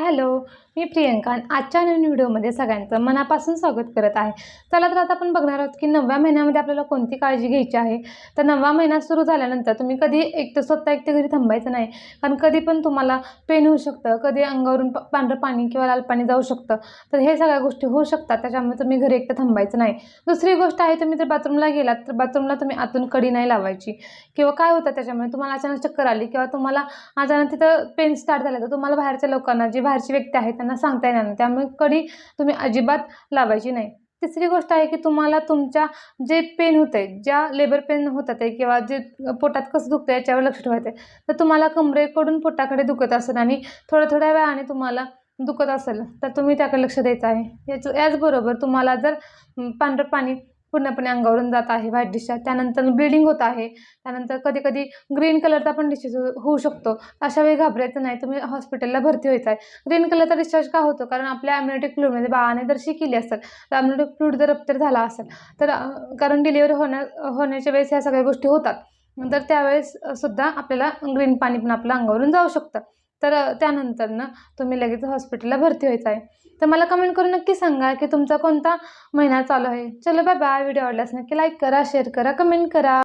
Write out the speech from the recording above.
Hello, मी प्रियंका आणि आजच्या नवीन व्हिडिओमध्ये सगळ्यांचं मनापासून स्वागत करत आहे. चला तर आता आपण बघणार आहोत की 9व्या महिन्यामध्ये आपल्याला कोणती काळजी घ्यायची आहे. तर 9वा महिना सुरू झाल्यानंतर तुम्ही कधी स्वतः एकटे घरी थांबायचं नाही. कारण कधी पण तुम्हाला पेन होऊ शकतं, कधी अंगावरून पांढरं पाणी किंवा लाल पाणी जाऊ शकतं. तर हे सगळ्या गोष्टी होऊ शकतात, त्याच्यामुळे तुम्ही घरी एकटं थांबायचं नाही. दुसरी गोष्ट आहे, तुम्ही जर बाथरूमला गेलात तर बाथरूमला तुम्ही आतून कडी नाही लावायची. किंवा काय होतं त्याच्यामुळे तुम्हाला अचानक चक्कर आली किंवा तुम्हाला अचानक तिथं पेन स्टार्ट झालं तर तुम्हाला बाहेरच्या लोकांना, जी बाहेरची व्यक्ती आहे त्यांना सांगता येणार नाही. त्यामुळे कडी तुम्ही अजिबात लावायची नाही. तिसरी गोष्ट आहे की तुम्हाला तुमच्या जे पेन होते, ज्या लेबर पेन होतात आहे किंवा जे पोटात कसं दुखतं याच्यावर लक्ष ठेवायचं आहे. तर तुम्हाला कमरेकडून पोटाकडे दुखत असेल आणि थोड्या वेळाने तुम्हाला दुखत असेल तर तुम्ही त्याकडे लक्ष द्यायचं आहे. याचबरोबर तुम्हाला जर पांढरं पाणी पूर्णपणे अंगावरून जात आहे, व्हाईट डिस्चार्ज, त्यानंतर ब्लिडिंग होत आहे, त्यानंतर कधी-कधी ग्रीन कलरचा पण डिस्चार्ज होऊ शकतो. अशा वेळी घाबरायचं नाही, तुम्ही हॉस्पिटलला भरती व्हायचं आहे. ग्रीन कलरचा डिस्चार्ज का होतो? कारण आपल्या अम्युनिटी फ्लूइडमध्ये बाळाने जर शी केली असेल, तर अम्युनिटी फ्लूइड जर रप्चर झाला असेल, तर कारण डिलिव्हरी होण्याच्या वेळेस ह्या सगळ्या गोष्टी होतात. नंतर त्यावेळेस सुद्धा आपल्याला ग्रीन पाणी पण आपल्या अंगावरून जाऊ शकतं. तर त्यानंतरनं तुम्ही लगेच हॉस्पिटलला भरती व्हायचं आहे. तर मला कमेंट करून नक्की सांगा की तुमचा कोणता महिना चालू आहे. चलो बाय बाय. व्हिडिओ आवडल्यास नक्की लाईक करा, शेअर करा, कमेंट करा.